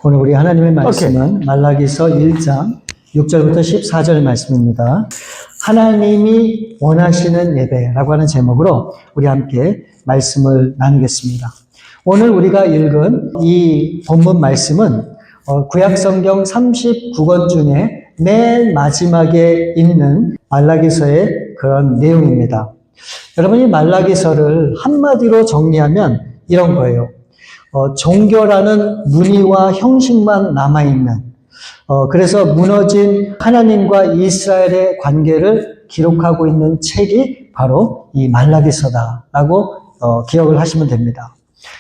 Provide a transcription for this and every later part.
오늘 우리 하나님의 말씀은 말라기서 1장 6절부터 14절 말씀입니다. 하나님이 원하시는 예배라고 하는 제목으로 우리 함께 말씀을 나누겠습니다. 오늘 우리가 읽은 이 본문 말씀은 구약성경 39권 중에 맨 마지막에 있는 말라기서의 그런 내용입니다. 여러분이 말라기서를 한마디로 정리하면 이런 거예요. 종교라는 무늬와 형식만 남아있는, 그래서 무너진 하나님과 이스라엘의 관계를 기록하고 있는 책이 바로 이 말라기서다라고 기억을 하시면 됩니다.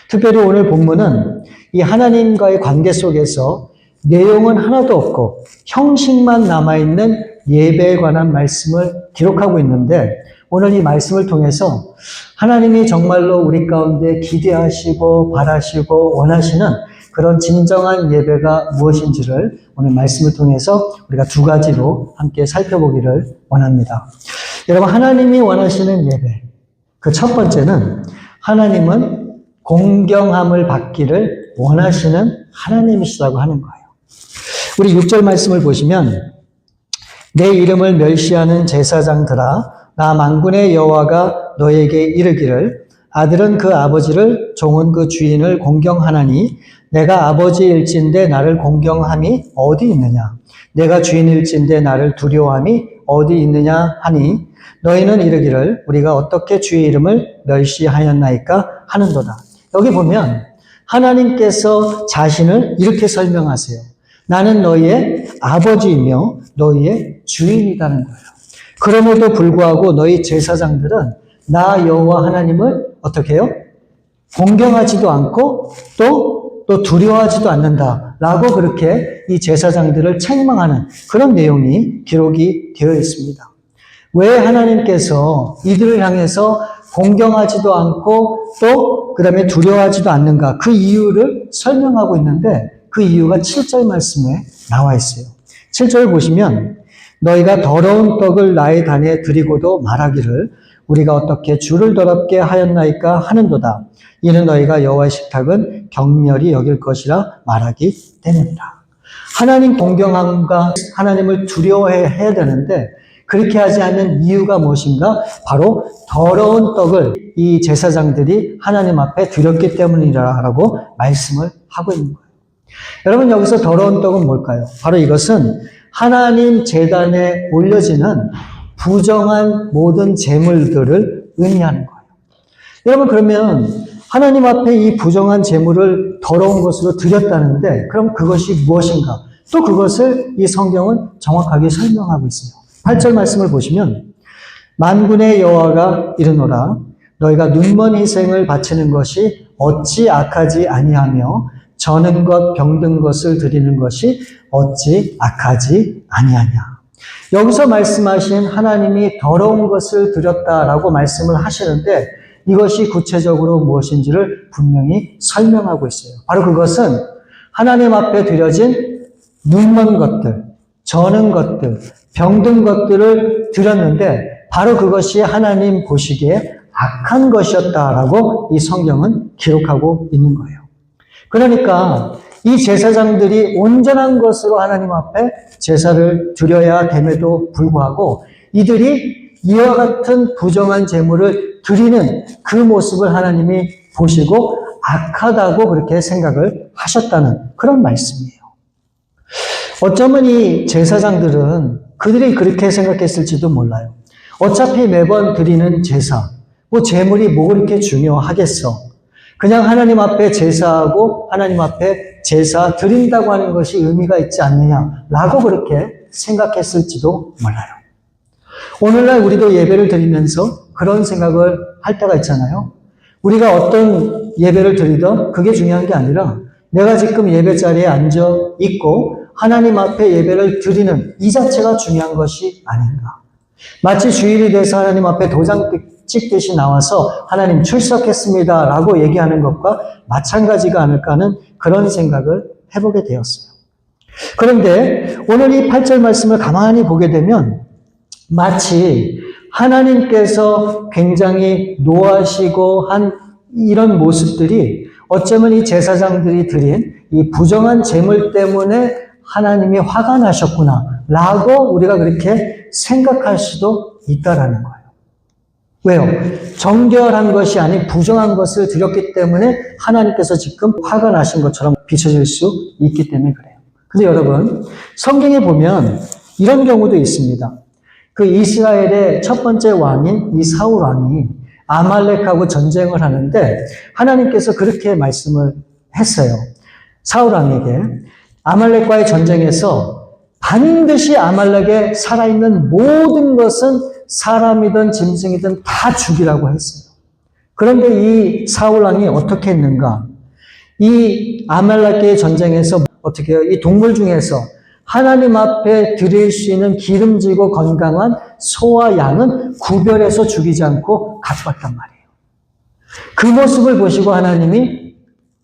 특별히 오늘 본문은 이 하나님과의 관계 속에서 내용은 하나도 없고 형식만 남아있는 예배에 관한 말씀을 기록하고 있는데, 오늘 이 말씀을 통해서 하나님이 정말로 우리 가운데 기대하시고 바라시고 원하시는 그런 진정한 예배가 무엇인지를 오늘 말씀을 통해서 우리가 두 가지로 함께 살펴보기를 원합니다. 여러분, 하나님이 원하시는 예배, 그 첫 번째는 하나님은 공경함을 받기를 원하시는 하나님이시라고 하는 거예요. 우리 6절 말씀을 보시면, 내 이름을 멸시하는 제사장들아, 나 만군의 여호와가 너에게 이르기를, 아들은 그 아버지를, 종은 그 주인을 공경하나니 내가 아버지일진데 나를 공경함이 어디 있느냐? 내가 주인일진데 나를 두려워함이 어디 있느냐 하니, 너희는 이르기를 우리가 어떻게 주의 이름을 멸시하였나이까 하는도다. 여기 보면 하나님께서 자신을 이렇게 설명하세요. 나는 너희의 아버지이며 너희의 주인이라는 거예요. 그럼에도 불구하고 너희 제사장들은 나 여호와 하나님을 어떻게 해요? 공경하지도 않고 또 두려워하지도 않는다라고 그렇게 이 제사장들을 책망하는 그런 내용이 기록이 되어 있습니다. 왜 하나님께서 이들을 향해서 공경하지도 않고 또 그다음에 두려워하지도 않는가? 그 이유를 설명하고 있는데, 그 이유가 7절 말씀에 나와 있어요. 7절 보시면, 너희가 더러운 떡을 나의 단에 드리고도 말하기를 우리가 어떻게 주를 더럽게 하였나이까 하는도다. 이는 너희가 여호와의 식탁은 경멸히 여길 것이라 말하기 때문이라. 하나님 공경함과 하나님을 두려워해야 되는데 그렇게 하지 않는 이유가 무엇인가? 바로 더러운 떡을 이 제사장들이 하나님 앞에 드렸기 때문이라고 말씀을 하고 있는 거예요. 여러분, 여기서 더러운 떡은 뭘까요? 바로 이것은 하나님 제단에 올려지는 부정한 모든 제물들을 의미하는 거예요. 여러분, 그러면 하나님 앞에 이 부정한 제물을 더러운 것으로 드렸다는데, 그럼 그것이 무엇인가? 또 그것을 이 성경은 정확하게 설명하고 있어요. 8절 말씀을 보시면, 만군의 여호와가 이르노라, 너희가 눈먼 희생을 바치는 것이 어찌 악하지 아니하며 저는 것 병든 것을 드리는 것이 어찌 악하지 아니하냐. 여기서 말씀하신 하나님이 더러운 것을 드렸다라고 말씀을 하시는데, 이것이 구체적으로 무엇인지를 분명히 설명하고 있어요. 바로 그것은 하나님 앞에 드려진 눈먼 것들, 저는 것들, 병든 것들을 드렸는데 바로 그것이 하나님 보시기에 악한 것이었다라고 이 성경은 기록하고 있는 거예요. 그러니까 이 제사장들이 온전한 것으로 하나님 앞에 제사를 드려야 됨에도 불구하고 이들이 이와 같은 부정한 제물을 드리는 그 모습을 하나님이 보시고 악하다고 그렇게 생각을 하셨다는 그런 말씀이에요. 어쩌면 이 제사장들은 그들이 그렇게 생각했을지도 몰라요. 어차피 매번 드리는 제사, 제물이 뭐 그렇게 중요하겠어. 그냥 하나님 앞에 제사하고 하나님 앞에 제사 드린다고 하는 것이 의미가 있지 않느냐라고 그렇게 생각했을지도 몰라요. 오늘날 우리도 예배를 드리면서 그런 생각을 할 때가 있잖아요. 우리가 어떤 예배를 드리든 그게 중요한 게 아니라 내가 지금 예배 자리에 앉아 있고 하나님 앞에 예배를 드리는 이 자체가 중요한 것이 아닌가. 마치 주일이 돼서 하나님 앞에 도장 찍듯이 나와서 하나님 출석했습니다 라고 얘기하는 것과 마찬가지가 않을까 하는 그런 생각을 해보게 되었어요. 그런데 오늘 이 8절 말씀을 가만히 보게 되면 마치 하나님께서 굉장히 노하시고 한 이런 모습들이 어쩌면 이 제사장들이 드린 이 부정한 제물 때문에 하나님이 화가 나셨구나 라고 우리가 그렇게 생각할 수도 있다라는 거예요. 왜요? 정결한 것이 아닌 부정한 것을 드렸기 때문에 하나님께서 지금 화가 나신 것처럼 비춰질 수 있기 때문에 그래요. 근데 여러분, 성경에 보면 이런 경우도 있습니다. 그 이스라엘의 첫 번째 왕인 이 사울 왕이 아말렉하고 전쟁을 하는데 하나님께서 그렇게 말씀을 했어요. 사울 왕에게 아말렉과의 전쟁에서 반드시 아말렉에 살아있는 모든 것은 사람이든 짐승이든 다 죽이라고 했어요. 그런데 이 사울 왕이 어떻게 했는가? 이 아말렉과의 전쟁에서 어떻게 해요? 이 동물 중에서 하나님 앞에 드릴 수 있는 기름지고 건강한 소와 양은 구별해서 죽이지 않고 가져갔단 말이에요. 그 모습을 보시고 하나님이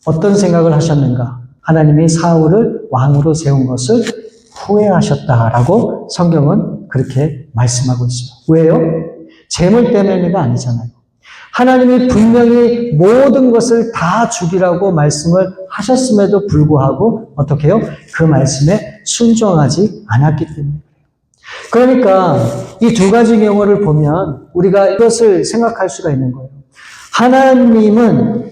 어떤 생각을 하셨는가? 하나님이 사울을 왕으로 세운 것을 후회하셨다라고 성경은 그렇게 말씀하고 있어요. 왜요? 재물 때문에가 아니잖아요. 하나님이 분명히 모든 것을 다 죽이라고 말씀을 하셨음에도 불구하고 어떻게 해요? 그 말씀에 순종하지 않았기 때문에 그래요. 그러니까 이 두 가지 경우를 보면 우리가 이것을 생각할 수가 있는 거예요. 하나님은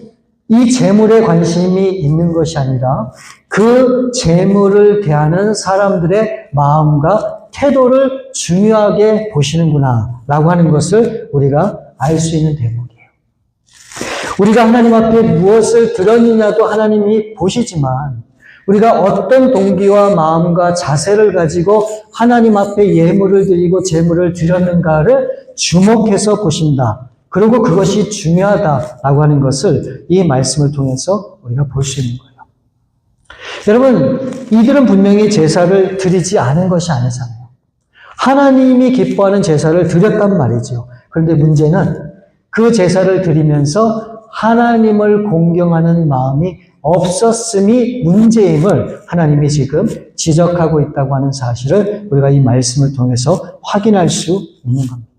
이 재물에 관심이 있는 것이 아니라 그 재물을 대하는 사람들의 마음과 태도를 중요하게 보시는구나 라고 하는 것을 우리가 알 수 있는 대목이에요. 우리가 하나님 앞에 무엇을 드렸느냐도 하나님이 보시지만 우리가 어떤 동기와 마음과 자세를 가지고 하나님 앞에 예물을 드리고 재물을 드렸는가를 주목해서 보신다. 그리고 그것이 중요하다라고 하는 것을 이 말씀을 통해서 우리가 볼 수 있는 거예요. 여러분, 이들은 분명히 제사를 드리지 않은 것이 아니잖아요. 하나님이 기뻐하는 제사를 드렸단 말이죠. 그런데 문제는 그 제사를 드리면서 하나님을 공경하는 마음이 없었음이 문제임을 하나님이 지금 지적하고 있다고 하는 사실을 우리가 이 말씀을 통해서 확인할 수 있는 겁니다.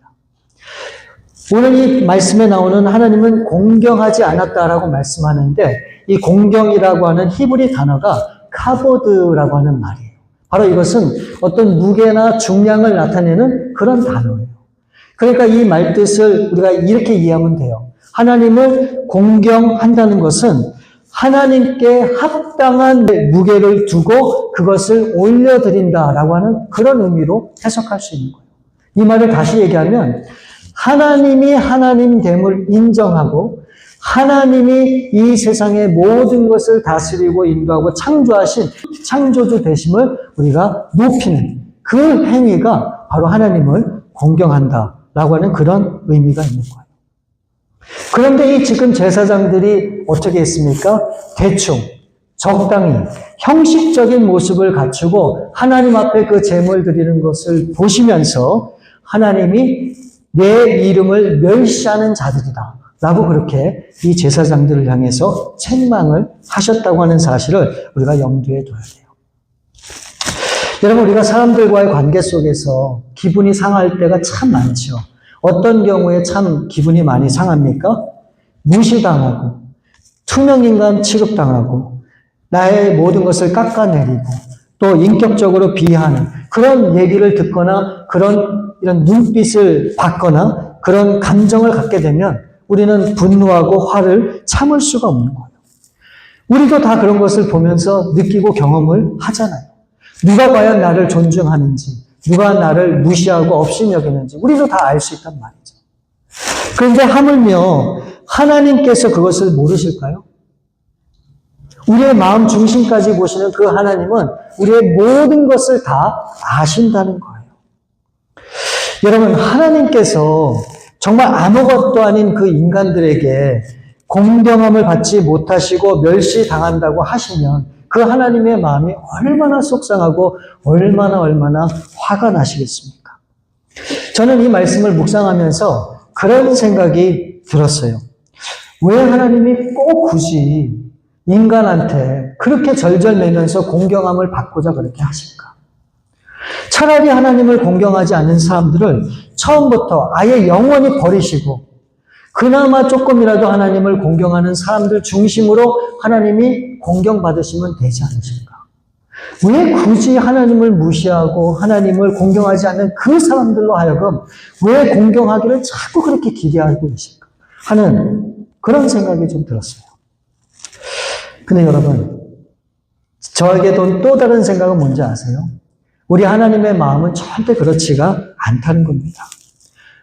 오늘 이 말씀에 나오는 하나님은 공경하지 않았다라고 말씀하는데 이 공경이라고 하는 히브리 단어가 카보드라고 하는 말이에요. 바로 이것은 어떤 무게나 중량을 나타내는 그런 단어예요. 그러니까 이 말뜻을 우리가 이렇게 이해하면 돼요. 하나님을 공경한다는 것은 하나님께 합당한 무게를 두고 그것을 올려드린다라고 하는 그런 의미로 해석할 수 있는 거예요. 이 말을 다시 얘기하면 하나님이 하나님됨을 인정하고 하나님이 이 세상의 모든 것을 다스리고 인도하고 창조하신 창조주 되심을 우리가 높이는 그 행위가 바로 하나님을 공경한다라고 하는 그런 의미가 있는 거예요. 그런데 이 지금 제사장들이 어떻게 했습니까? 대충, 적당히, 형식적인 모습을 갖추고 하나님 앞에 그 제물 드리는 것을 보시면서 하나님이 내 이름을 멸시하는 자들이다 라고 그렇게 이 제사장들을 향해서 책망을 하셨다고 하는 사실을 우리가 염두에 둬야 돼요. 여러분, 우리가 사람들과의 관계 속에서 기분이 상할 때가 참 많죠. 어떤 경우에 참 기분이 많이 상합니까? 무시당하고, 투명인간 취급당하고, 나의 모든 것을 깎아내리고, 또 인격적으로 비하하는 그런 얘기를 듣거나 이런 눈빛을 받거나 그런 감정을 갖게 되면 우리는 분노하고 화를 참을 수가 없는 거예요. 우리도 다 그런 것을 보면서 느끼고 경험을 하잖아요. 누가 과연 나를 존중하는지, 누가 나를 무시하고 없이 여기는지 우리도 다 알 수 있단 말이죠. 그런데 하물며 하나님께서 그것을 모르실까요? 우리의 마음 중심까지 보시는 그 하나님은 우리의 모든 것을 다 아신다는 거예요. 여러분, 하나님께서 정말 아무것도 아닌 그 인간들에게 공경함을 받지 못하시고 멸시당한다고 하시면 그 하나님의 마음이 얼마나 속상하고 얼마나 화가 나시겠습니까? 저는 이 말씀을 묵상하면서 그런 생각이 들었어요. 왜 하나님이 꼭 굳이 인간한테 그렇게 절절매면서 공경함을 받고자 그렇게 하실까? 차라리 하나님을 공경하지 않는 사람들을 처음부터 아예 영원히 버리시고 그나마 조금이라도 하나님을 공경하는 사람들 중심으로 하나님이 공경받으시면 되지 않으실까? 왜 굳이 하나님을 무시하고 하나님을 공경하지 않는 그 사람들로 하여금 왜 공경하기를 자꾸 그렇게 기대하고 계실까? 하는 그런 생각이 좀 들었어요. 근데 여러분, 저에게 또 다른 생각은 뭔지 아세요? 우리 하나님의 마음은 절대 그렇지가 않다는 겁니다.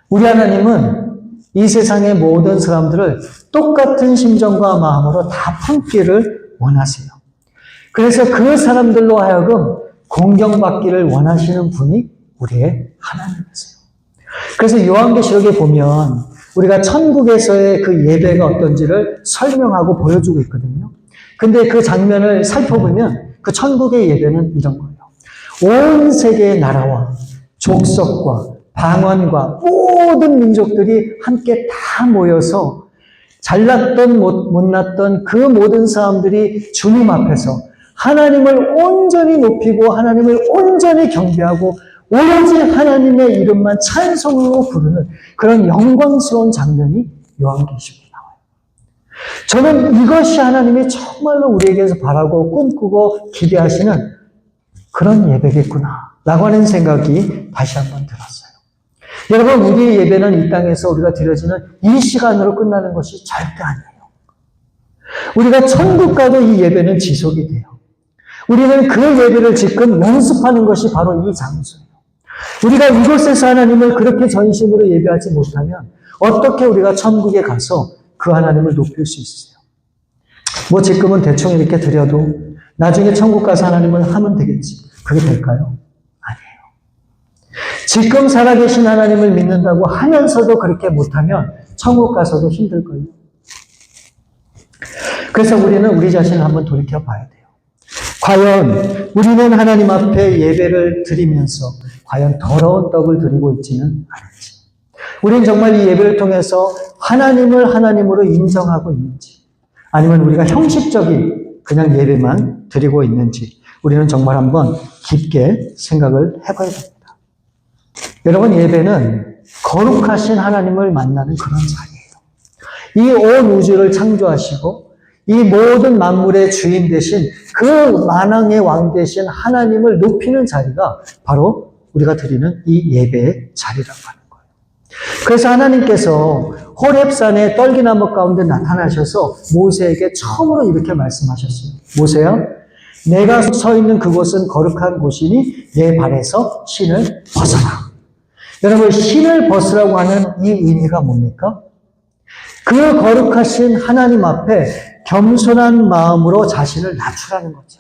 우리 하나님은 이 세상의 모든 사람들을 똑같은 심정과 마음으로 다 품기를 원하세요. 그래서 그 사람들로 하여금 공경받기를 원하시는 분이 우리의 하나님이세요. 그래서 요한계시록에 보면 우리가 천국에서의 그 예배가 어떤지를 설명하고 보여주고 있거든요. 근데 그 장면을 살펴보면 그 천국의 예배는 이런 거예요. 온 세계의 나라와 족속과 방언과 모든 민족들이 함께 다 모여서 잘났던 못났던 그 모든 사람들이 주님 앞에서 하나님을 온전히 높이고 하나님을 온전히 경배하고 오로지 하나님의 이름만 찬송으로 부르는 그런 영광스러운 장면이 요한계시록에 나와요. 저는 이것이 하나님이 정말로 우리에게서 바라고 꿈꾸고 기대하시는 그런 예배겠구나 라고 하는 생각이 다시 한번 들었어요. 여러분, 우리의 예배는 이 땅에서 우리가 드려지는 이 시간으로 끝나는 것이 절대 아니에요. 우리가 천국 가도 이 예배는 지속이 돼요. 우리는 그 예배를 지금 연습하는 것이 바로 이 장소예요. 우리가 이곳에서 하나님을 그렇게 전심으로 예배하지 못하면 어떻게 우리가 천국에 가서 그 하나님을 높일 수 있어요? 뭐 지금은 대충 이렇게 드려도 나중에 천국 가서 하나님을 하면 되겠지. 그게 될까요? 지금 살아계신 하나님을 믿는다고 하면서도 그렇게 못하면 천국 가서도 힘들걸요. 그래서 우리는 우리 자신을 한번 돌이켜 봐야 돼요. 과연 우리는 하나님 앞에 예배를 드리면서 과연 더러운 떡을 드리고 있지는 않은지, 우리는 정말 이 예배를 통해서 하나님을 하나님으로 인정하고 있는지, 아니면 우리가 형식적인 그냥 예배만 드리고 있는지 우리는 정말 한번 깊게 생각을 해봐야 됩니다. 여러분, 예배는 거룩하신 하나님을 만나는 그런 자리예요. 이 온 우주를 창조하시고 이 모든 만물의 주인 되신 그 만왕의 왕 되신 하나님을 높이는 자리가 바로 우리가 드리는 이 예배의 자리라고 하는 거예요. 그래서 하나님께서 호렙산의 떨기나무 가운데 나타나셔서 모세에게 처음으로 이렇게 말씀하셨어요. 모세야, 내가 서 있는 그곳은 거룩한 곳이니 내 발에서 신을 벗어라. 여러분, 신을 벗으라고 하는 이 의미가 뭡니까? 그 거룩하신 하나님 앞에 겸손한 마음으로 자신을 낮추라는 거죠.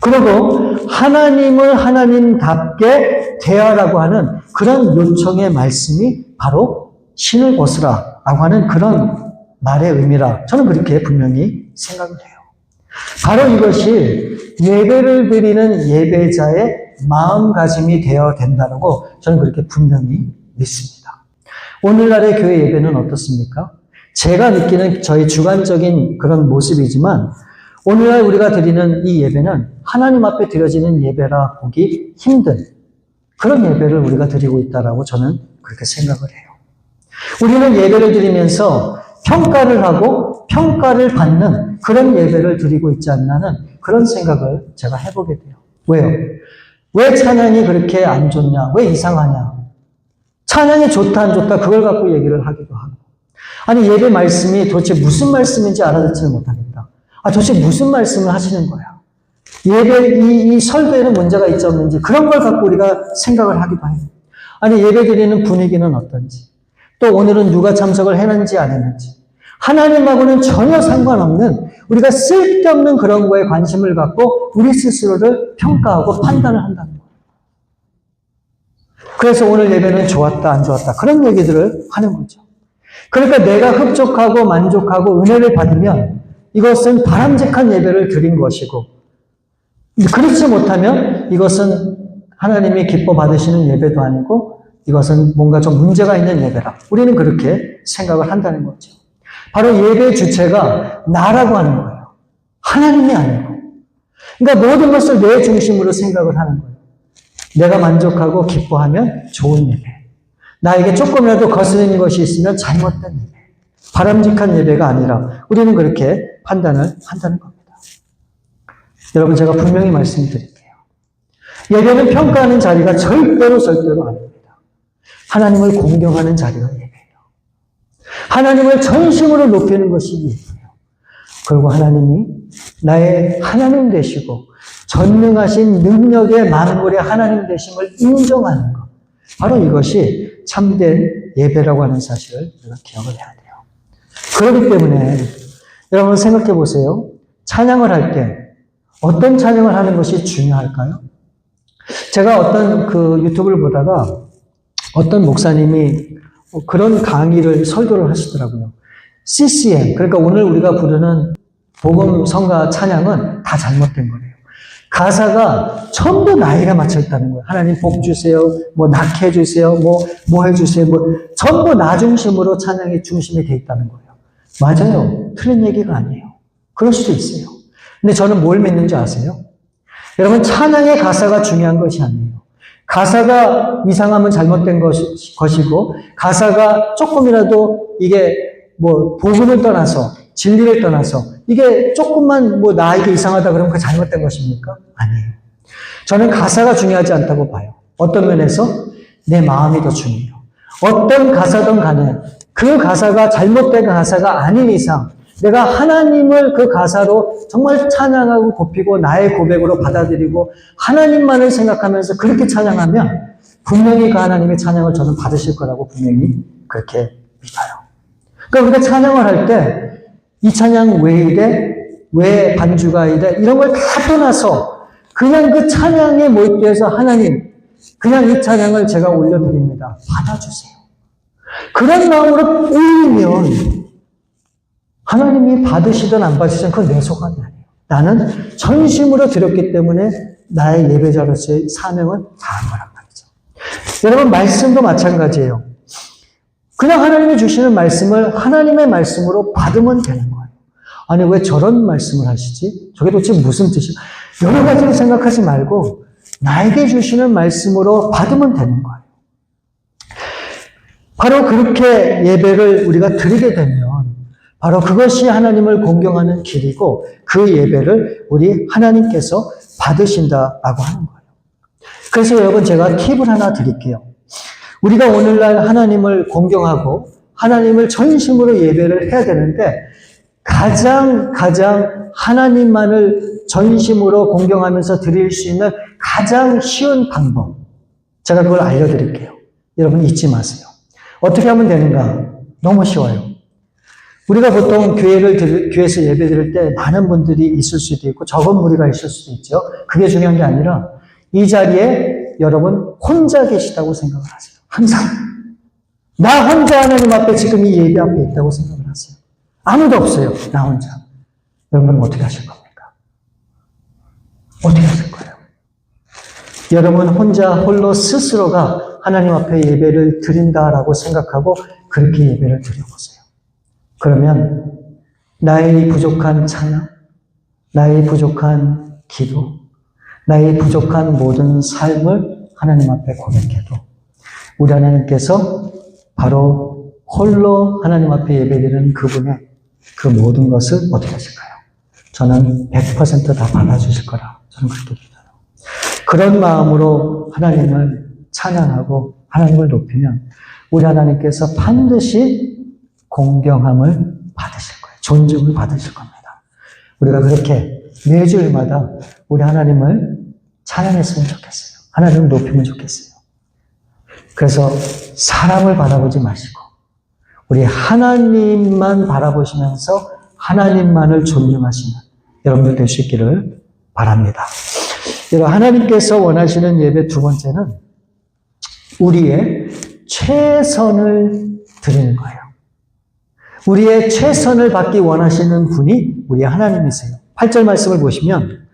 그리고 하나님을 하나님답게 대하라고 하는 그런 요청의 말씀이 바로 신을 벗으라라고 하는 그런 말의 의미라 저는 그렇게 분명히 생각을 해요. 바로 이것이 예배를 드리는 예배자의 마음가짐이 되어야 된다고 저는 그렇게 분명히 믿습니다. 오늘날의 교회 예배는 어떻습니까? 제가 느끼는 저희 주관적인 그런 모습이지만 오늘날 우리가 드리는 이 예배는 하나님 앞에 드려지는 예배라 보기 힘든 그런 예배를 우리가 드리고 있다고 저는 그렇게 생각을 해요. 우리는 예배를 드리면서 평가를 하고 평가를 받는 그런 예배를 드리고 있지 않나는 그런 생각을 제가 해보게 돼요. 왜요? 왜 찬양이 그렇게 안 좋냐? 왜 이상하냐? 찬양이 좋다 안 좋다 그걸 갖고 얘기를 하기도 하고, 아니 예배 말씀이 도대체 무슨 말씀인지 알아듣지는 못하겠다. 도대체 무슨 말씀을 하시는 거야? 예배 이 설교에는 문제가 있지 없는지 그런 걸 갖고 우리가 생각을 하기도 해요. 아니 예배 드리는 분위기는 어떤지, 또 오늘은 누가 참석을 했는지 안 했는지, 하나님하고는 전혀 상관없는 우리가 쓸데없는 그런 거에 관심을 갖고 우리 스스로를 평가하고 판단을 한다는 거예요. 그래서 오늘 예배는 좋았다 안 좋았다 그런 얘기들을 하는 거죠. 그러니까 내가 흡족하고 만족하고 은혜를 받으면 이것은 바람직한 예배를 드린 것이고, 그렇지 못하면 이것은 하나님이 기뻐 받으시는 예배도 아니고 이것은 뭔가 좀 문제가 있는 예배라 우리는 그렇게 생각을 한다는 거죠. 바로 예배의 주체가 나라고 하는 거예요. 하나님이 아니고. 그러니까 모든 것을 내 중심으로 생각을 하는 거예요. 내가 만족하고 기뻐하면 좋은 예배. 나에게 조금이라도 거스르는 것이 있으면 잘못된 예배. 바람직한 예배가 아니라 우리는 그렇게 판단을 한다는 겁니다. 여러분, 제가 분명히 말씀드릴게요. 예배는 평가하는 자리가 절대로 아닙니다. 하나님을 공경하는 자리가 예배예요. 하나님을 전심으로 높이는 것이 예배예요. 그리고 하나님이 나의 하나님 되시고 전능하신 능력의 만물의 하나님 되심을 인정하는 것. 바로 이것이 참된 예배라고 하는 사실을 우리가 기억을 해야 돼요. 그렇기 때문에 여러분 생각해 보세요. 찬양을 할 때 어떤 찬양을 하는 것이 중요할까요? 제가 어떤 유튜브를 보다가 어떤 목사님이 그런 강의를 설교를 하시더라고요. CCM, 그러니까 오늘 우리가 부르는 복음 성가 찬양은 다 잘못된 거예요. 가사가 전부 나이가 맞춰 있다는 거예요. 하나님 복 주세요, 뭐 낙해 주세요, 뭐 해주세요, 전부 나 중심으로 찬양이 중심이 돼 있다는 거예요. 맞아요. 틀린 얘기가 아니에요. 그럴 수도 있어요. 근데 저는 뭘 믿는지 아세요? 여러분, 찬양의 가사가 중요한 것이 아니에요. 가사가 이상하면 잘못된 것이고, 가사가 조금이라도 이게 복음을 떠나서, 진리를 떠나서, 이게 조금만 나에게 이상하다 그러면 그게 잘못된 것입니까? 아니에요. 저는 가사가 중요하지 않다고 봐요. 어떤 면에서? 내 마음이 더 중요해요. 어떤 가사든 간에 그 가사가 잘못된 가사가 아닌 이상 내가 하나님을 그 가사로 정말 찬양하고 높이고 나의 고백으로 받아들이고 하나님만을 생각하면서 그렇게 찬양하면 분명히 그 하나님의 찬양을 저는 받으실 거라고 분명히 그렇게 믿어요. 그러니까 우리가 찬양을 할 때 이 찬양 왜 이래? 왜 반주가 이래? 이런 걸 다 떠나서 그냥 그 찬양에 몰두해서 하나님, 그냥 이 찬양을 제가 올려드립니다. 받아주세요. 그런 마음으로 올리면 하나님이 받으시든 안 받으시든 그건 내 소관이 아니에요. 나는 전심으로 드렸기 때문에 나의 예배자로서의 사명을 다한 거란 말이죠. 여러분, 말씀도 마찬가지예요. 그냥 하나님이 주시는 말씀을 하나님의 말씀으로 받으면 되는 거예요. 아니, 왜 저런 말씀을 하시지? 저게 도대체 무슨 뜻이야? 여러 가지를 생각하지 말고 나에게 주시는 말씀으로 받으면 되는 거예요. 바로 그렇게 예배를 우리가 드리게 되면 바로 그것이 하나님을 공경하는 길이고 그 예배를 우리 하나님께서 받으신다라고 하는 거예요. 그래서 여러분, 제가 팁을 하나 드릴게요. 우리가 오늘날 하나님을 공경하고 하나님을 전심으로 예배를 해야 되는데 가장 하나님만을 전심으로 공경하면서 드릴 수 있는 가장 쉬운 방법, 제가 그걸 알려드릴게요. 여러분 잊지 마세요. 어떻게 하면 되는가? 너무 쉬워요. 우리가 보통 교회에서 예배 드릴 때 많은 분들이 있을 수도 있고 적은 무리가 있을 수도 있죠. 그게 중요한 게 아니라 이 자리에 여러분 혼자 계시다고 생각을 하세요. 항상. 나 혼자 하나님 앞에 지금 이 예배 앞에 있다고 생각을 하세요. 아무도 없어요. 나 혼자. 여러분은 어떻게 하실 겁니까? 어떻게 하실 거예요? 여러분 홀로 스스로가 하나님 앞에 예배를 드린다라고 생각하고 그렇게 예배를 드려보세요. 그러면 나의 부족한 찬양, 나의 부족한 기도, 나의 부족한 모든 삶을 하나님 앞에 고백해도 우리 하나님께서 바로 홀로 하나님 앞에 예배드리는 그분의 그 모든 것을 어떻게 하실까요? 저는 100% 다 받아주실 거라 저는 그렇게 믿어요. 그런 마음으로 하나님을 찬양하고 하나님을 높이면 우리 하나님께서 반드시 공경함을 받으실 거예요. 존중을 받으실 겁니다. 우리가 그렇게 매주일마다 우리 하나님을 찬양했으면 좋겠어요. 하나님을 높이면 좋겠어요. 그래서 사람을 바라보지 마시고 우리 하나님만 바라보시면서 하나님만을 존중하시는 여러분들 될 수 있기를 바랍니다. 여러분, 하나님께서 원하시는 예배 두 번째는 우리의 최선을 드리는 거예요. 우리의 최선을 받기 원하시는 분이 우리 하나님이세요. 8절 말씀을 보시면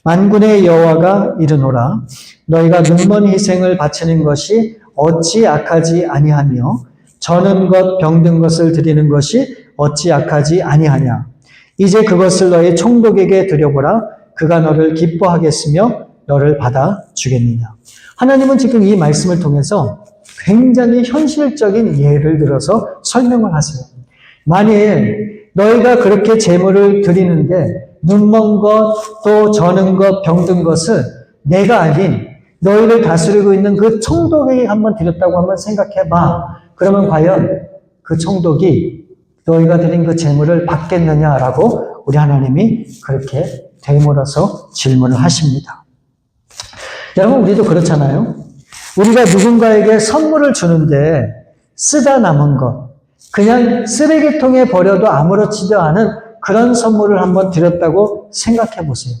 만군의 여호와가 이르노라 너희가 눈먼 희생을 바치는 것이 어찌 악하지 아니하며 저는 것 병든 것을 드리는 것이 어찌 악하지 아니하냐. 이제 그것을 너희 총독에게 드려보라. 그가 너를 기뻐하겠으며 너를 받아주겠느냐. 하나님은 지금 이 말씀을 통해서 굉장히 현실적인 예를 들어서 설명을 하세요. 만일 너희가 그렇게 제물을 드리는데 눈먼 것, 또 저는 것, 병든 것을 내가 아닌 너희를 다스리고 있는 그 총독에게 한번 드렸다고 한번 생각해봐. 그러면 과연 그 총독이 너희가 드린 그 제물을 받겠느냐라고 우리 하나님이 그렇게 되물어서 질문을 하십니다. 여러분, 우리도 그렇잖아요. 우리가 누군가에게 선물을 주는데 쓰다 남은 것, 그냥 쓰레기통에 버려도 아무렇지도 않은 그런 선물을 한번 드렸다고 생각해 보세요.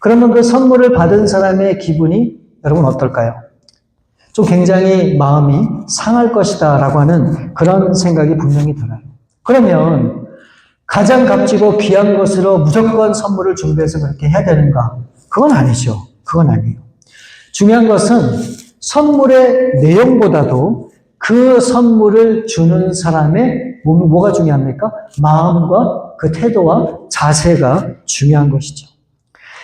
그러면 그 선물을 받은 사람의 기분이 여러분 어떨까요? 좀 굉장히 마음이 상할 것이다 라고 하는 그런 생각이 분명히 들어요. 그러면 가장 값지고 귀한 것으로 무조건 선물을 준비해서 그렇게 해야 되는가? 그건 아니죠. 그건 아니에요. 중요한 것은 선물의 내용보다도 그 선물을 주는 사람의 뭐가 중요합니까? 마음과 그 태도와 자세가 중요한 것이죠.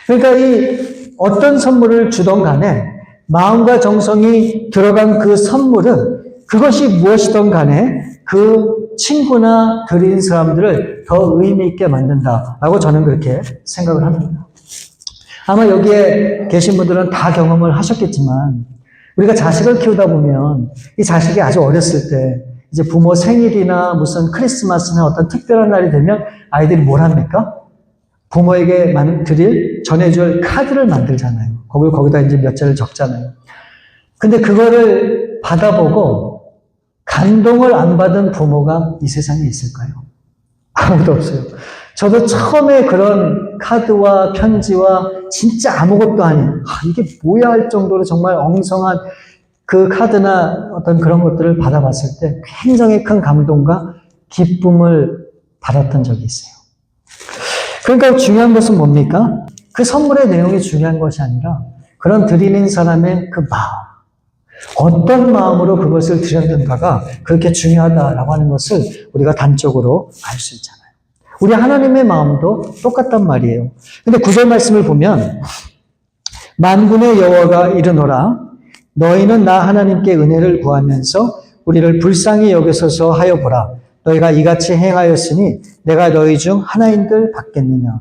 그러니까 이 어떤 선물을 주던 간에 마음과 정성이 들어간 그 선물은 그것이 무엇이든 간에 그 친구나 드린 사람들을 더 의미 있게 만든다라고 저는 그렇게 생각을 합니다. 아마 여기에 계신 분들은 다 경험을 하셨겠지만 우리가 자식을 키우다 보면 이 자식이 아주 어렸을 때 이제 부모 생일이나 무슨 크리스마스나 어떤 특별한 날이 되면 아이들이 뭘 합니까? 부모에게 전해줄 카드를 만들잖아요. 거기다 이제 몇 자를 적잖아요. 근데 그거를 받아보고 감동을 안 받은 부모가 이 세상에 있을까요? 아무도 없어요. 저도 처음에 그런 카드와 편지와 진짜 아무것도 아닌, 이게 뭐야 할 정도로 정말 엉성한 그 카드나 어떤 그런 것들을 받아봤을 때 굉장히 큰 감동과 기쁨을 받았던 적이 있어요. 그러니까 중요한 것은 뭡니까? 그 선물의 내용이 중요한 것이 아니라 그런 드리는 사람의 그 마음, 어떤 마음으로 그것을 드렸는가가 그렇게 중요하다라고 하는 것을 우리가 단적으로 알 수 있잖아요. 우리 하나님의 마음도 똑같단 말이에요. 근데 9절 말씀을 보면 만군의 여호와가 이르노라 너희는 나 하나님께 은혜를 구하면서 우리를 불쌍히 여기소서 하여 보라. 너희가 이같이 행하였으니 내가 너희 중 하나인들 받겠느냐.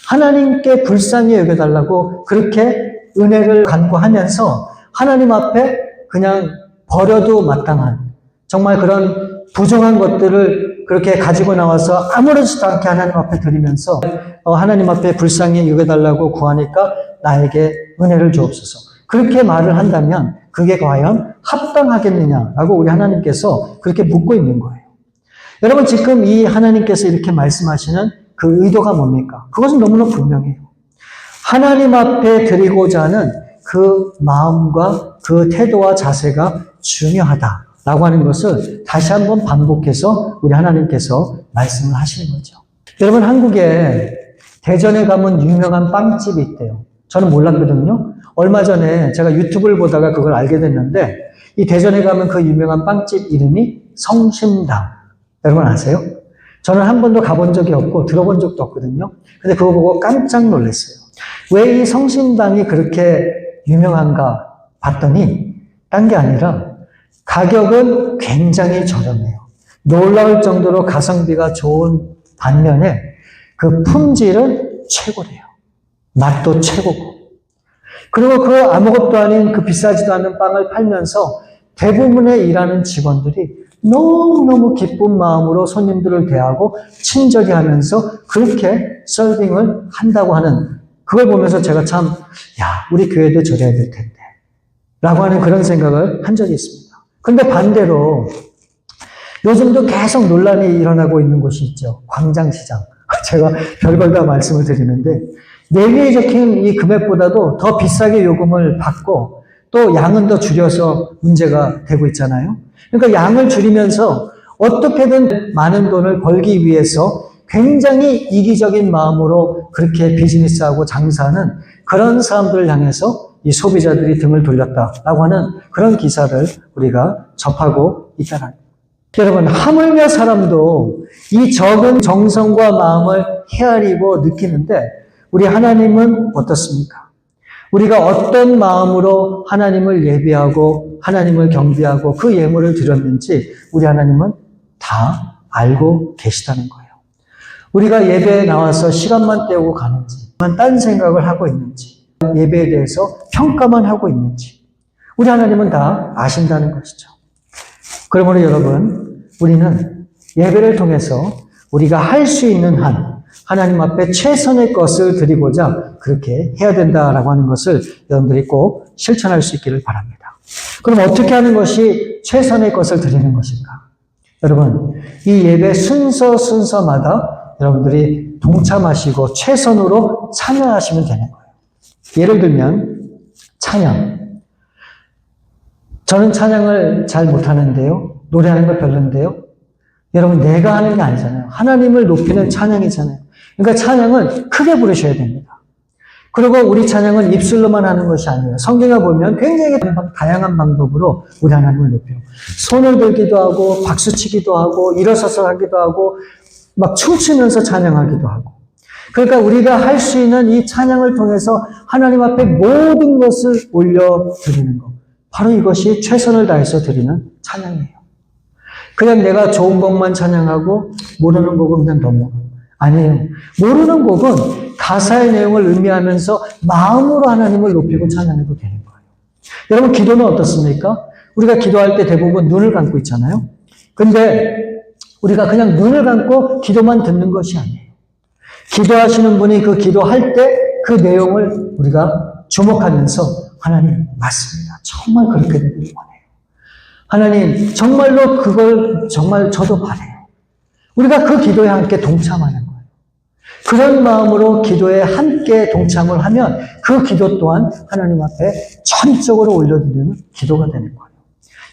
하나님께 불쌍히 여겨달라고 그렇게 은혜를 간구하면서 하나님 앞에 그냥 버려도 마땅한 정말 그런 부정한 것들을 그렇게 가지고 나와서 아무렇지도 않게 하나님 앞에 드리면서 하나님 앞에 불쌍히 여겨달라고 구하니까 나에게 은혜를 주옵소서. 그렇게 말을 한다면 그게 과연 합당하겠느냐라고 우리 하나님께서 그렇게 묻고 있는 거예요. 여러분 지금 이 하나님께서 이렇게 말씀하시는 그 의도가 뭡니까? 그것은 너무나 분명해요. 하나님 앞에 드리고자 하는 그 마음과 그 태도와 자세가 중요하다라고 하는 것을 다시 한번 반복해서 우리 하나님께서 말씀을 하시는 거죠. 여러분 한국에 대전에 가면 유명한 빵집이 있대요. 저는 몰랐거든요. 얼마 전에 제가 유튜브를 보다가 그걸 알게 됐는데 이 대전에 가면 그 유명한 빵집 이름이 성심당. 여러분 아세요? 저는 한 번도 가본 적이 없고 들어본 적도 없거든요. 근데 그거 보고 깜짝 놀랐어요. 왜 이 성심당이 그렇게 유명한가 봤더니 딴 게 아니라 가격은 굉장히 저렴해요. 놀라울 정도로 가성비가 좋은 반면에 그 품질은 최고래요. 맛도 최고고. 그리고 그 아무것도 아닌 그 비싸지도 않은 빵을 팔면서 대부분의 일하는 직원들이 너무너무 기쁜 마음으로 손님들을 대하고 친절히 하면서 그렇게 서빙을 한다고 하는 그걸 보면서 제가 참, 우리 교회도 저래야 될 텐데. 라고 하는 그런 생각을 한 적이 있습니다. 근데 반대로 요즘도 계속 논란이 일어나고 있는 곳이 있죠. 광장시장. 제가 별걸 다 말씀을 드리는데 메뉴에 적힌 이 금액보다도 더 비싸게 요금을 받고 또 양은 더 줄여서 문제가 되고 있잖아요. 그러니까 양을 줄이면서 어떻게든 많은 돈을 벌기 위해서 굉장히 이기적인 마음으로 그렇게 비즈니스하고 장사하는 그런 사람들을 향해서 이 소비자들이 등을 돌렸다라고 하는 그런 기사를 우리가 접하고 있잖아요. 여러분, 하물며 사람도 이 적은 정성과 마음을 헤아리고 느끼는데 우리 하나님은 어떻습니까? 우리가 어떤 마음으로 하나님을 예배하고 하나님을 경배하고 그 예물을 드렸는지 우리 하나님은 다 알고 계시다는 거예요. 우리가 예배에 나와서 시간만 때우고 가는지, 딴 생각을 하고 있는지, 예배에 대해서 평가만 하고 있는지, 우리 하나님은 다 아신다는 것이죠. 그러므로 여러분, 우리는 예배를 통해서 우리가 할 수 있는 한 하나님 앞에 최선의 것을 드리고자 그렇게 해야 된다라고 하는 것을 여러분들이 꼭 실천할 수 있기를 바랍니다. 그럼 어떻게 하는 것이 최선의 것을 드리는 것일까? 여러분, 이 예배 순서마다 여러분들이 동참하시고 최선으로 참여하시면 되는 거예요. 예를 들면 찬양. 저는 찬양을 잘 못하는데요. 노래하는 거 별론데요. 여러분, 내가 하는 게 아니잖아요. 하나님을 높이는 찬양이잖아요. 그러니까 찬양은 크게 부르셔야 됩니다. 그리고 우리 찬양은 입술로만 하는 것이 아니에요. 성경에 보면 굉장히 다양한 방법으로 우리 하나님을 높여요. 손을 들기도 하고, 박수치기도 하고, 일어서서 하기도 하고, 막 춤추면서 찬양하기도 하고. 그러니까 우리가 할 수 있는 이 찬양을 통해서 하나님 앞에 모든 것을 올려드리는 것. 바로 이것이 최선을 다해서 드리는 찬양이에요. 그냥 내가 좋은 곡만 찬양하고 모르는 곡은 그냥 넘어. 아니에요. 모르는 곡은 가사의 내용을 의미하면서 마음으로 하나님을 높이고 찬양해도 되는 거예요. 여러분, 기도는 어떻습니까? 우리가 기도할 때 대부분 눈을 감고 있잖아요. 근데 우리가 그냥 눈을 감고 기도만 듣는 것이 아니에요. 기도하시는 분이 그 기도할 때 그 내용을 우리가 주목하면서 하나님, 맞습니다. 정말 그렇게 되길 원해요. 하나님, 정말로 그걸 정말 저도 바라요. 우리가 그 기도에 함께 동참하는 거예요. 그런 마음으로 기도에 함께 동참을 하면 그 기도 또한 하나님 앞에 전적으로 올려드리는 기도가 되는 거예요.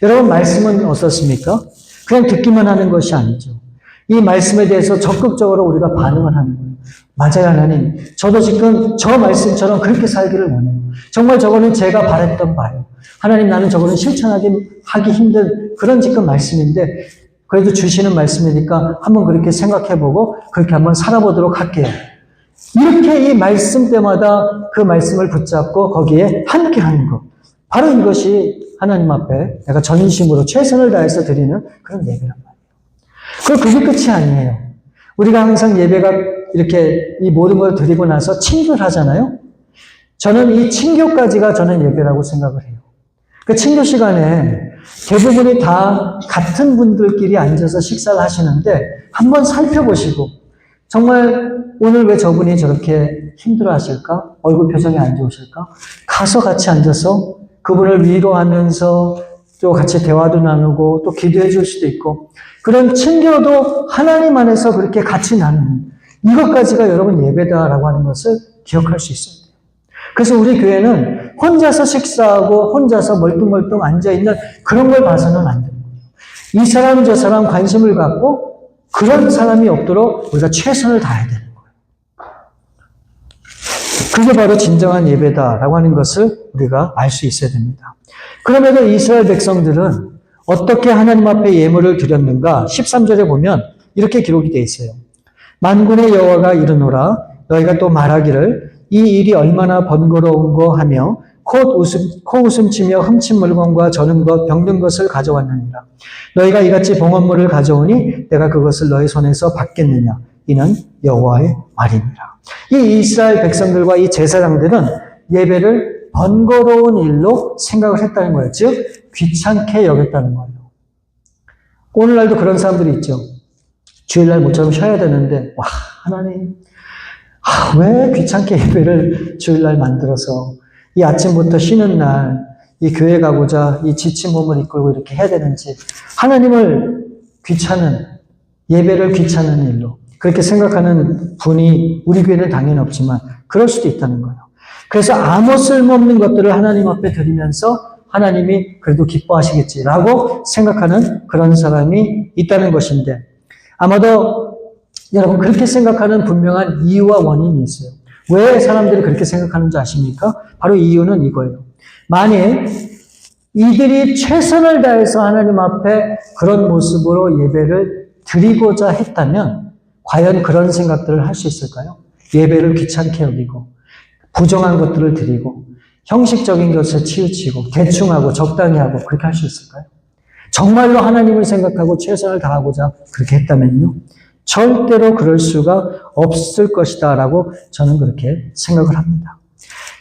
여러분, 말씀은 어떻습니까? 그냥 듣기만 하는 것이 아니죠. 이 말씀에 대해서 적극적으로 우리가 반응을 하는 거예요. 맞아요, 하나님. 저도 지금 저 말씀처럼 그렇게 살기를 원해요. 정말 저거는 제가 바랬던 바예요. 하나님, 나는 저거는 실천하기 힘든 그런 지금 말씀인데 그래도 주시는 말씀이니까 한번 그렇게 생각해보고 그렇게 한번 살아보도록 할게요. 이렇게 이 말씀 때마다 그 말씀을 붙잡고 거기에 함께 하는 것. 바로 이것이 하나님 앞에 내가 전심으로 최선을 다해서 드리는 그런 예배란 말이에요. 그리고 그게 끝이 아니에요. 우리가 항상 예배가 이렇게 이 모든 걸 드리고 나서 친교를 하잖아요. 저는 이 친교까지가 저는 예배라고 생각을 해요. 그 친교 시간에 대부분이 다 같은 분들끼리 앉아서 식사를 하시는데 한번 살펴보시고 정말 오늘 왜 저분이 저렇게 힘들어 하실까? 얼굴 표정이 안 좋으실까? 가서 같이 앉아서 그분을 위로하면서 또 같이 대화도 나누고 또 기도해 줄 수도 있고 그런 친교도 하나님 안에서 그렇게 같이 나누는 이것까지가 여러분 예배다라고 하는 것을 기억할 수 있어요. 그래서 우리 교회는 혼자서 식사하고 혼자서 멀뚱멀뚱 앉아있는 그런 걸 봐서는 안 됩니다. 이 사람 저 사람 관심을 갖고 그런 사람이 없도록 우리가 최선을 다해야 되는 거예요. 그게 바로 진정한 예배다라고 하는 것을 우리가 알 수 있어야 됩니다. 그럼에도 이스라엘 백성들은 어떻게 하나님 앞에 예물을 드렸는가 13절에 보면 이렇게 기록이 되어 있어요. 만군의 여호와가 이르노라 너희가 또 말하기를 이 일이 얼마나 번거로운고 하며 코웃음치며 훔친 물건과 저는 것 병든 것을 가져왔느니라. 너희가 이같이 봉헌물을 가져오니 내가 그것을 너희 손에서 받겠느냐. 이는 여호와의 말이니라. 이 이스라엘 백성들과 이 제사장들은 예배를 번거로운 일로 생각을 했다는 거예요. 즉 귀찮게 여겼다는 거예요. 오늘날도 그런 사람들이 있죠. 주일날 모처럼 쉬어야 되는데 와 하나님 왜 귀찮게 예배를 주일날 만들어서 이 아침부터 쉬는 날 이 교회 가고자 이 지친 몸을 이끌고 이렇게 해야 되는지 하나님을 귀찮은 예배를 귀찮은 일로 그렇게 생각하는 분이 우리 교회는 당연히 없지만 그럴 수도 있다는 거예요. 그래서 아무 쓸모없는 것들을 하나님 앞에 드리면서 하나님이 그래도 기뻐하시겠지라고 생각하는 그런 사람이 있다는 것인데 아마도 여러분 그렇게 생각하는 분명한 이유와 원인이 있어요. 왜 사람들이 그렇게 생각하는지 아십니까? 바로 이유는 이거예요. 만일 이들이 최선을 다해서 하나님 앞에 그런 모습으로 예배를 드리고자 했다면 과연 그런 생각들을 할 수 있을까요? 예배를 귀찮게 여기고 부정한 것들을 드리고 형식적인 것을 치우치고 대충하고 적당히 하고 그렇게 할 수 있을까요? 정말로 하나님을 생각하고 최선을 다하고자 그렇게 했다면요, 절대로 그럴 수가 없을 것이다 라고 저는 그렇게 생각을 합니다.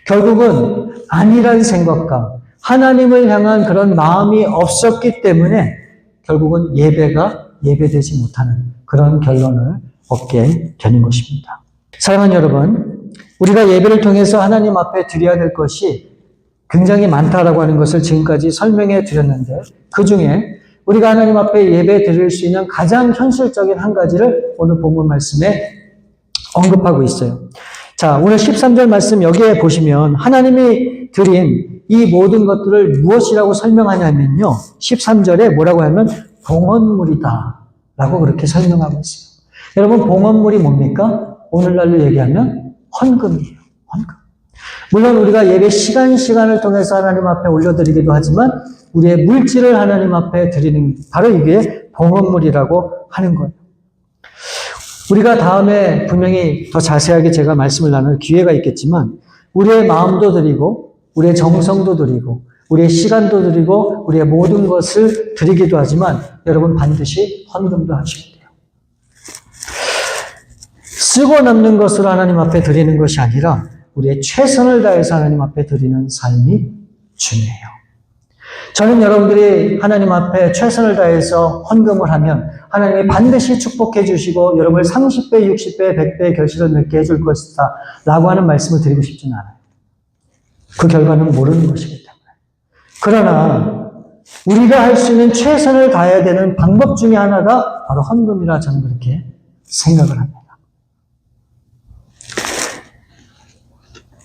결국은 아니란 생각과 하나님을 향한 그런 마음이 없었기 때문에 결국은 예배가 예배되지 못하는 그런 결론을 얻게 되는 것입니다. 사랑하는 여러분, 우리가 예배를 통해서 하나님 앞에 드려야 될 것이 굉장히 많다라고 하는 것을 지금까지 설명해 드렸는데, 그 중에 우리가 하나님 앞에 예배 드릴 수 있는 가장 현실적인 한 가지를 오늘 본문 말씀에 언급하고 있어요. 자, 오늘 13절 말씀 여기에 보시면 하나님이 드린 이 모든 것들을 무엇이라고 설명하냐면요, 13절에 뭐라고 하면 봉헌물이다 라고 그렇게 설명하고 있어요. 여러분, 봉헌물이 뭡니까? 오늘날로 얘기하면 헌금이에요. 헌금. 물론 우리가 예배 시간을 통해서 하나님 앞에 올려드리기도 하지만 우리의 물질을 하나님 앞에 드리는, 바로 이게 봉헌물이라고 하는 거예요. 우리가 다음에 분명히 더 자세하게 제가 말씀을 나눌 기회가 있겠지만, 우리의 마음도 드리고 우리의 정성도 드리고 우리의 시간도 드리고 우리의 모든 것을 드리기도 하지만, 여러분 반드시 헌금도 하셔야 돼요. 쓰고 남는 것으로 하나님 앞에 드리는 것이 아니라 우리의 최선을 다해서 하나님 앞에 드리는 삶이 중요해요. 저는 여러분들이 하나님 앞에 최선을 다해서 헌금을 하면 하나님이 반드시 축복해 주시고 여러분을 30배, 60배, 100배의 결실을 맺게 해줄 것이다 라고 하는 말씀을 드리고 싶지는 않아요. 그 결과는 모르는 것이기 때문에. 그러나 우리가 할 수 있는 최선을 다해야 되는 방법 중에 하나가 바로 헌금이라 저는 그렇게 생각을 합니다.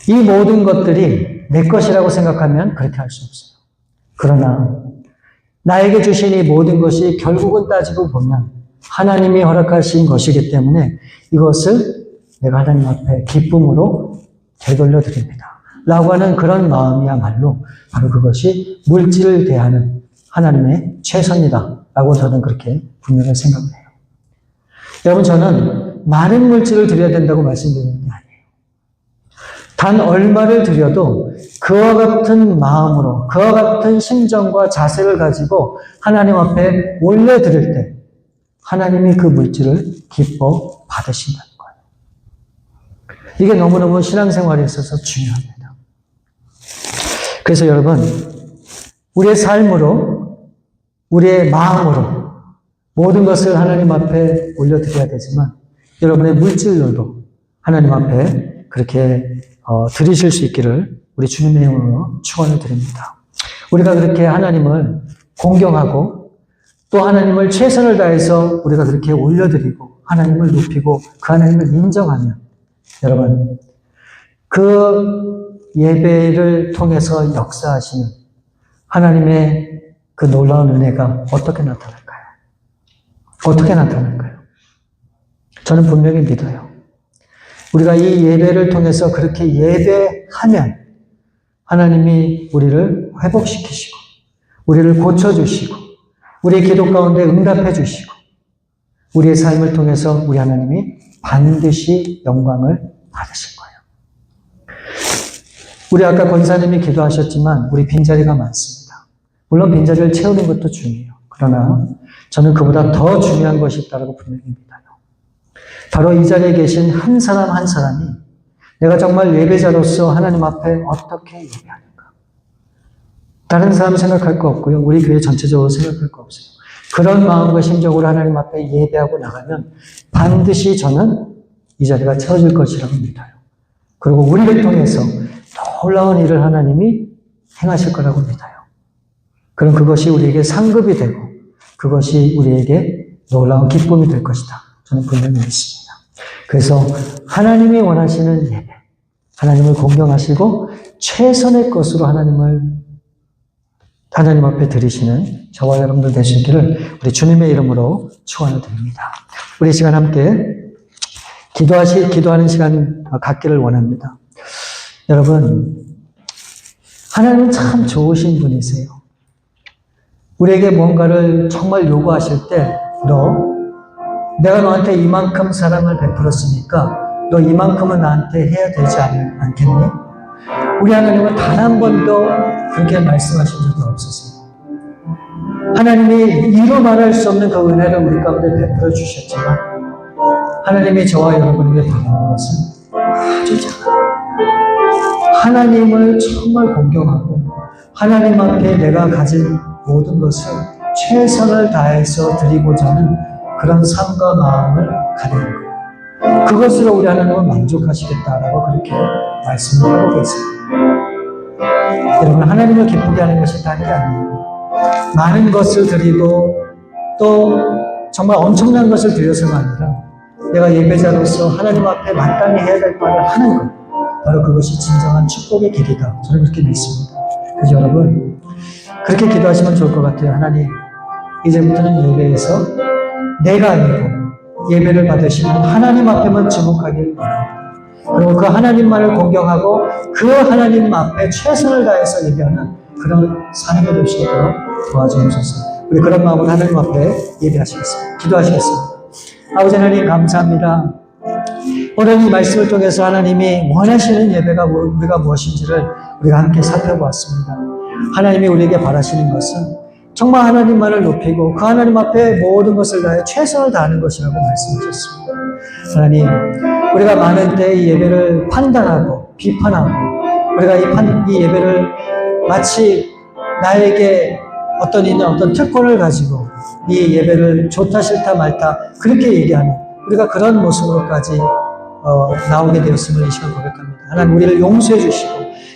이 모든 것들이 내 것이라고 생각하면 그렇게 할 수 없어요. 그러나 나에게 주신 이 모든 것이 결국은 따지고 보면 하나님이 허락하신 것이기 때문에 이것을 내가 하나님 앞에 기쁨으로 되돌려 드립니다 라고 하는 그런 마음이야말로 바로 그것이 물질을 대하는 하나님의 최선이다 라고 저는 그렇게 분명히 생각을 해요. 여러분, 저는 많은 물질을 드려야 된다고 말씀드리는 게 아니에요. 단 얼마를 드려도 그와 같은 마음으로, 그와 같은 심정과 자세를 가지고 하나님 앞에 올려드릴 때 하나님이 그 물질을 기뻐 받으신다는 거예요. 이게 너무너무 신앙생활에 있어서 중요합니다. 그래서 여러분, 우리의 삶으로, 우리의 마음으로 모든 것을 하나님 앞에 올려드려야 되지만 여러분의 물질로도 하나님 앞에 그렇게 드리실 수 있기를 우리 주님의 이름으로 축원을 드립니다. 우리가 그렇게 하나님을 공경하고 또 하나님을 최선을 다해서 우리가 그렇게 올려드리고 하나님을 높이고 그 하나님을 인정하면, 여러분, 그 예배를 통해서 역사하시는 하나님의 그 놀라운 은혜가 어떻게 나타날까요? 어떻게 나타날까요? 저는 분명히 믿어요. 우리가 이 예배를 통해서 그렇게 예배하면 하나님이 우리를 회복시키시고 우리를 고쳐주시고 우리의 기도 가운데 응답해 주시고 우리의 삶을 통해서 우리 하나님이 반드시 영광을 받으실 거예요. 우리 아까 권사님이 기도하셨지만 우리 빈자리가 많습니다. 물론 빈자리를 채우는 것도 중요해요. 그러나 저는 그보다 더 중요한 것이 있다고 분명히 믿어요. 바로 이 자리에 계신 한 사람 한 사람이 내가 정말 예배자로서 하나님 앞에 어떻게 예배하는가. 다른 사람 생각할 거 없고요. 우리 교회 전체적으로 생각할 거 없어요. 그런 마음과 심정으로 하나님 앞에 예배하고 나가면 반드시 저는 이 자리가 채워질 것이라고 믿어요. 그리고 우리를 통해서 놀라운 일을 하나님이 행하실 거라고 믿어요. 그럼 그것이 우리에게 상급이 되고 그것이 우리에게 놀라운 기쁨이 될 것이다. 저는 분명히 믿습니다. 그래서 하나님이 원하시는 예배, 하나님을 공경하시고 최선의 것으로 하나님 앞에 드리시는 저와 여러분들 되시기를 우리 주님의 이름으로 축원을 드립니다. 우리 시간 함께 기도하는 시간 갖기를 원합니다. 여러분, 하나님은 참 좋으신 분이세요. 우리에게 뭔가를 정말 요구하실 때, 내가 너한테 이만큼 사랑을 베풀었으니까 너 이만큼은 나한테 해야 되지 않겠니? 우리 하나님은 단 한 번도 그렇게 말씀하신 적이 없으세요. 하나님이 이루 말할 수 없는 그 은혜를 우리 가운데 베풀어 주셨지만 하나님이 저와 여러분에게 바라는 것은 아주 작아요. 하나님을 정말 공경하고 하나님 앞에 내가 가진 모든 것을 최선을 다해서 드리고자 하는 그런 삶과 마음을 가지는 거예요. 그것으로 우리 하나님은 만족하시겠다라고 그렇게 말씀을 하고 계십니다. 여러분, 하나님을 기쁘게 하는 것이 다른 게 아니에요. 많은 것을 드리고 또 정말 엄청난 것을 드려서가 아니라 내가 예배자로서 하나님 앞에 마땅히 해야 될 바를 하는 것, 바로 그것이 진정한 축복의 길이다. 저는 그렇게 믿습니다. 그래서 여러분, 그렇게 기도하시면 좋을 것 같아요. 하나님, 이제부터는 예배에서 내가 아니고 예배를 받으시는 하나님 앞에만 주목하기를 바랍니다. 그리고 그 하나님만을 공경하고 그 하나님 앞에 최선을 다해서 예배하는 그런 삶이 될 수 있도록 도와주옵소서. 우리 그런 마음으로 하나님 앞에 예배하시겠습니다. 기도하시겠습니다. 아버지 하나님, 감사합니다. 오늘 이 말씀을 통해서 하나님이 원하시는 예배가 우리가 무엇인지를 우리가 함께 살펴보았습니다. 하나님이 우리에게 바라시는 것은 정말 하나님만을 높이고 그 하나님 앞에 모든 것을 다해 최선을 다하는 것이라고 말씀하셨습니다. 하나님, 우리가 많은 때 이 예배를 판단하고 비판하고 우리가 이 예배를 마치 나에게 어떤 특권을 가지고 이 예배를 좋다 싫다 말다 그렇게 얘기하는 우리가 그런 모습으로까지 나오게 되었음을 이 시간 고백합니다. 하나님, 우리를 용서해 주시고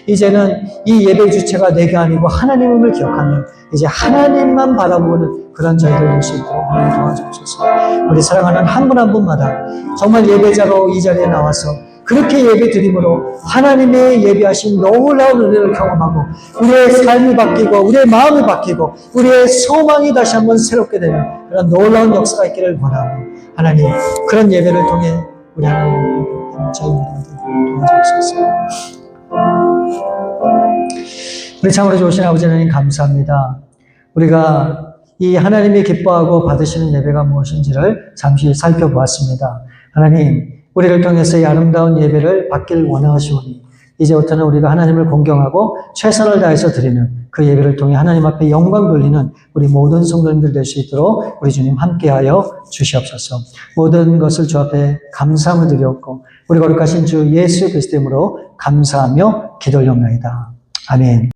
이제는 이 예배 주체가 내가 아니고 하나님을 기억하며 이제 하나님만 바라보는 그런 저희들 될 수 있도록 하나님 도와주옵소서. 우리 사랑하는 한 분 한 분마다 정말 예배자로 이 자리에 나와서 그렇게 예배 드림으로 하나님의 예비하신 놀라운 은혜를 경험하고 우리의 삶이 바뀌고 우리의 마음이 바뀌고 우리의 소망이 다시 한번 새롭게 되는 그런 놀라운 역사가 있기를 원하고 하나님, 그런 예배를 통해 우리 하나님을 도와주옵소서. 우리 참으로 좋으신 아버지 하나님, 감사합니다. 우리가 이 하나님이 기뻐하고 받으시는 예배가 무엇인지를 잠시 살펴보았습니다. 하나님, 우리를 통해서 이 아름다운 예배를 받길 원하시오니 이제부터는 우리가 하나님을 공경하고 최선을 다해서 드리는 그 예배를 통해 하나님 앞에 영광 돌리는 우리 모든 성도님들 될 수 있도록 우리 주님 함께하여 주시옵소서. 모든 것을 주 앞에 감사함을 드렸고 우리 거룩하신 주 예수 그리스도 이름으로 감사하며 기도 올려옵나이다. 아멘.